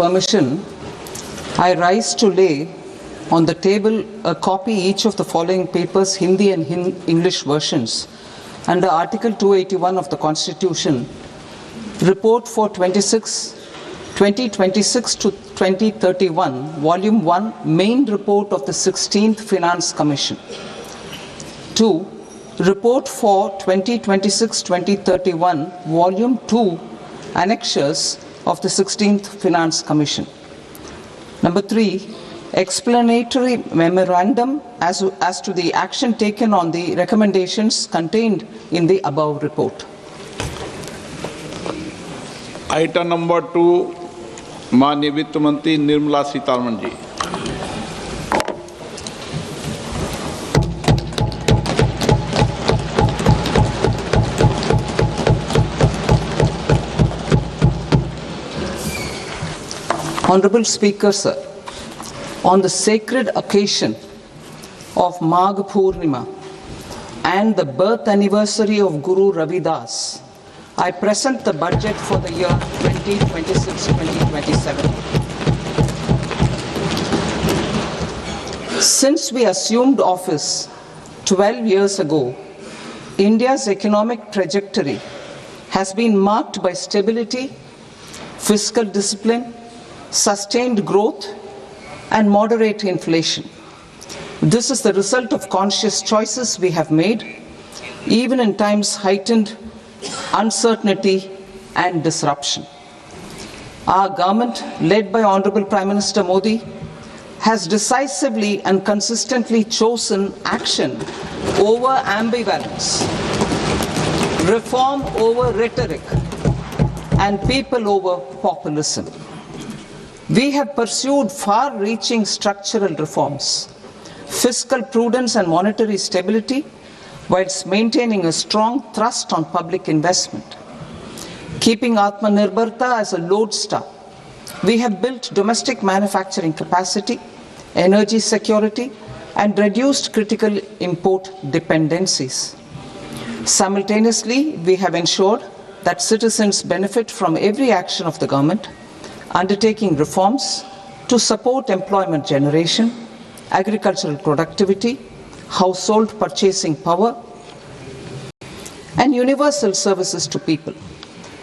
Permission, I rise to lay on the table a copy each of the following papers, Hindi and English versions, under Article 281 of the Constitution, Report for 2026 to 2031, Volume 1, Main Report of the 16th Finance Commission. 2. Report for 2026-2031, Volume 2, Annexures of the 16th Finance Commission. Number 3, explanatory memorandum as to the action taken on the recommendations contained in the above report. Item number 2, माननीय वित्त मंत्री Nirmala Sitharaman ji. Honorable Speaker, sir, on the sacred occasion of Magh Purnima and the birth anniversary of Guru Ravidas, I present the budget for the year 2026-2027. Since we assumed office 12 years ago, India's economic trajectory has been marked by stability, fiscal discipline, sustained growth, and moderate inflation. This is the result of conscious choices we have made, even in times heightened uncertainty and disruption. Our government, led by Honorable Prime Minister Modi, has decisively and consistently chosen action over ambivalence, reform over rhetoric, and people over populism. We have pursued far-reaching structural reforms, fiscal prudence and monetary stability, whilst maintaining a strong thrust on public investment. Keeping Atmanirbharta as a lodestar, we have built domestic manufacturing capacity, energy security, and reduced critical import dependencies. Simultaneously, we have ensured that citizens benefit from every action of the government, undertaking reforms to support employment generation, agricultural productivity, household purchasing power, and universal services to people.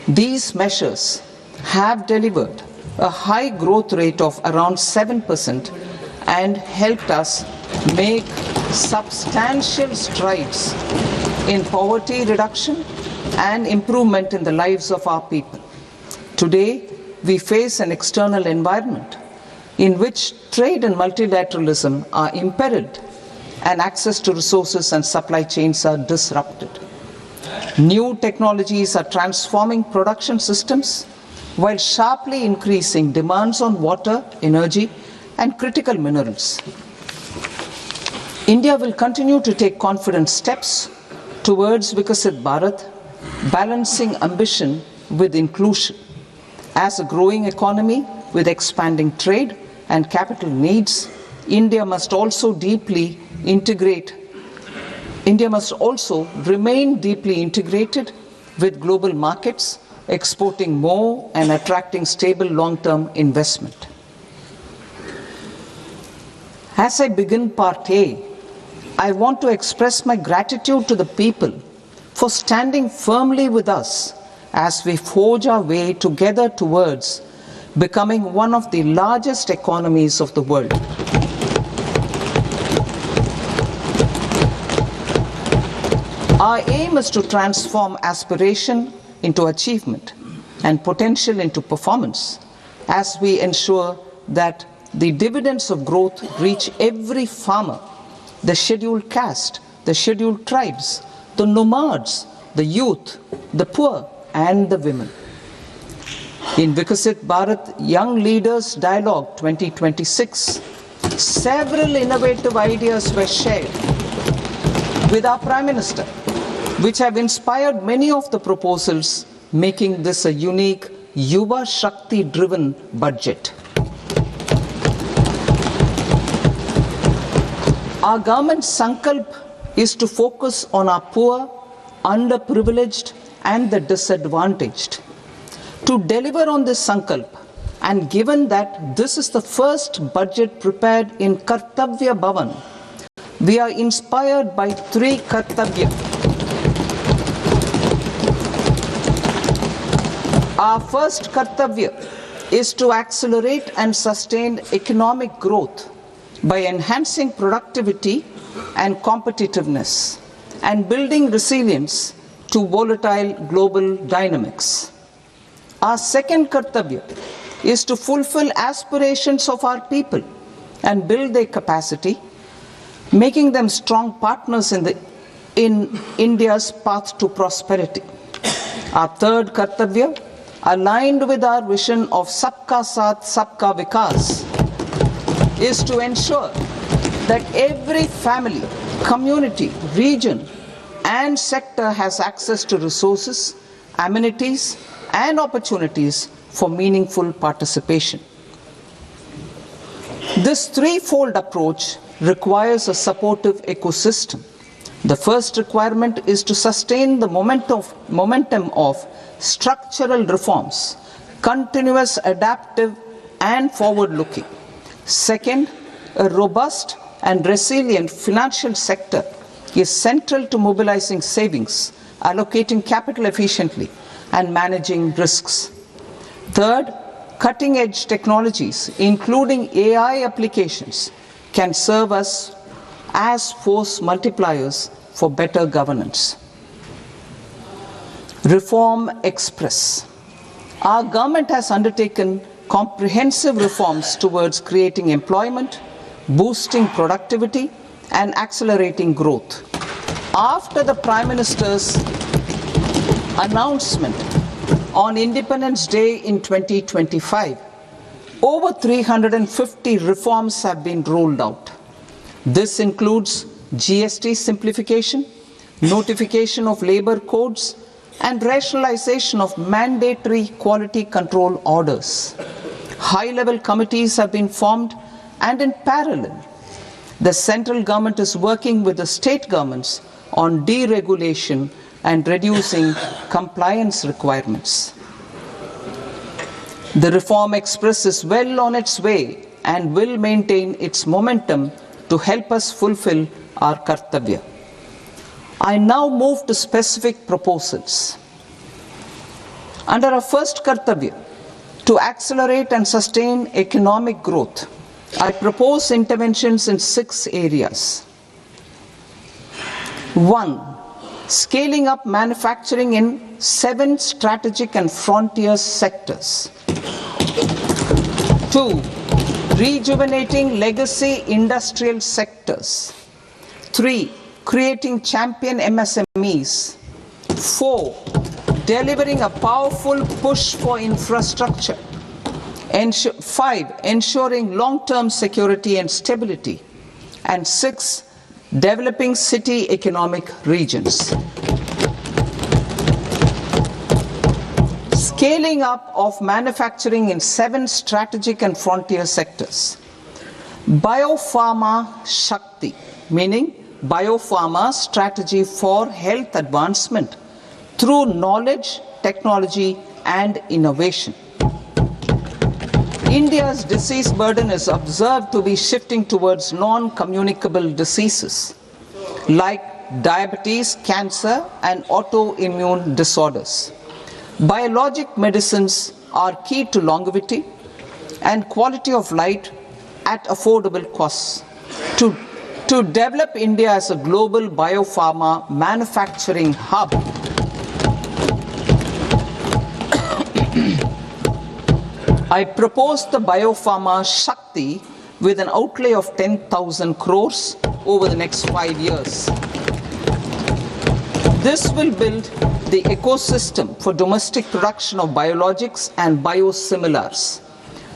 These measures have delivered a high growth rate of around 7% and helped us make substantial strides in poverty reduction and improvement in the lives of our people. Today, we face an external environment in which trade and multilateralism are imperiled and access to resources and supply chains are disrupted. New technologies are transforming production systems while sharply increasing demands on water, energy, and critical minerals. India will continue to take confident steps towards Vikasit Bharat, balancing ambition with inclusion. As a growing economy with expanding trade and capital needs, India must also remain deeply integrated with global markets, exporting more and attracting stable long-term investment. As I begin Part A, I want to express my gratitude to the people for standing firmly with us as we forge our way together towards becoming one of the largest economies of the world. Our aim is to transform aspiration into achievement and potential into performance as we ensure that the dividends of growth reach every farmer, the scheduled caste, the scheduled tribes, the nomads, the youth, the poor, and the women. In Vikasit Bharat Young Leaders Dialogue 2026, several innovative ideas were shared with our Prime Minister, which have inspired many of the proposals, making this a unique Yuva Shakti-driven budget. Our government's sankalp is to focus on our poor, underprivileged, and the disadvantaged. To deliver on this sankalp And given that this is the first budget prepared in Kartavya Bhavan, we are inspired by three Kartavya. Our first Kartavya is to accelerate and sustain economic growth by enhancing productivity and competitiveness and building resilience to volatile global dynamics. Our second Kartavya is to fulfill aspirations of our people and build their capacity, making them strong partners in India's path to prosperity. Our third Kartavya, aligned with our vision of Sabka Saath, Sabka Vikas, is to ensure that every family, community, region, and sector has access to resources, amenities, and opportunities for meaningful participation. This threefold approach requires a supportive ecosystem. The first requirement is to sustain the momentum of structural reforms, continuous, adaptive, and forward-looking. Second, a robust and resilient financial sector is central to mobilizing savings, allocating capital efficiently, and managing risks. Third, cutting-edge technologies, including AI applications, can serve us as force multipliers for better governance. Reform Express. Our government has undertaken comprehensive reforms towards creating employment, boosting productivity, and accelerating growth. After the Prime Minister's announcement on Independence Day in 2025, over 350 reforms have been rolled out. This includes GST simplification, notification of labor codes, and rationalization of mandatory quality control orders. High-level committees have been formed, and in parallel, the central government is working with the state governments on deregulation and reducing compliance requirements. The Reform Express is well on its way and will maintain its momentum to help us fulfill our Kartavya. I now move to specific proposals. Under our first Kartavya, to accelerate and sustain economic growth, I propose interventions in 6 areas. 1. Scaling up manufacturing in 7 strategic and frontier sectors. 2. Rejuvenating legacy industrial sectors. 3. Creating champion MSMEs. 4. Delivering a powerful push for infrastructure. 5. Ensuring long-term security and stability. And 6. Developing city economic regions. Scaling up of manufacturing in 7 strategic and frontier sectors. Biopharma Shakti, meaning biopharma strategy for health advancement through knowledge, technology, and innovation. India's disease burden is observed to be shifting towards non-communicable diseases like diabetes, cancer, and autoimmune disorders. Biologic medicines are key to longevity and quality of life at affordable costs. To develop India as a global biopharma manufacturing hub, I propose the Biopharma Shakti with an outlay of 10,000 crores over the next 5 years. This will build the ecosystem for domestic production of biologics and biosimilars.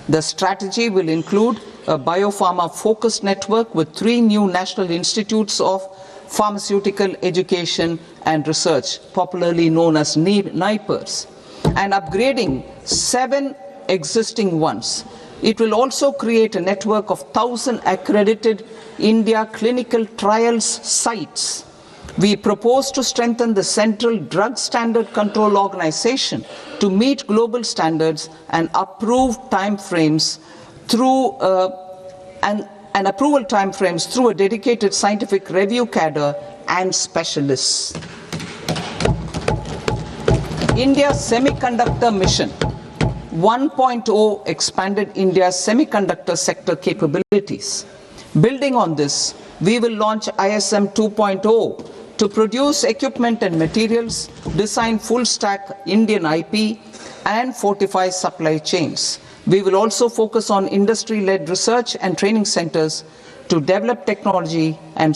The strategy will include a biopharma-focused network with 3 new national institutes of pharmaceutical education and research, popularly known as NIPERs, and upgrading 7 existing ones. It will also create a network of 1,000 accredited India clinical trials sites We propose to strengthen the Central Drug Standard Control Organization to meet global standards and approve timeframes through and approval timeframes through a dedicated scientific review cadre and specialists. India's Semiconductor Mission 1.0 expanded India's semiconductor sector capabilities. Building on this, we will launch ISM 2.0 to produce equipment and materials, design full-stack Indian IP, and fortify supply chains. We will also focus on industry-led research and training centers to develop technology and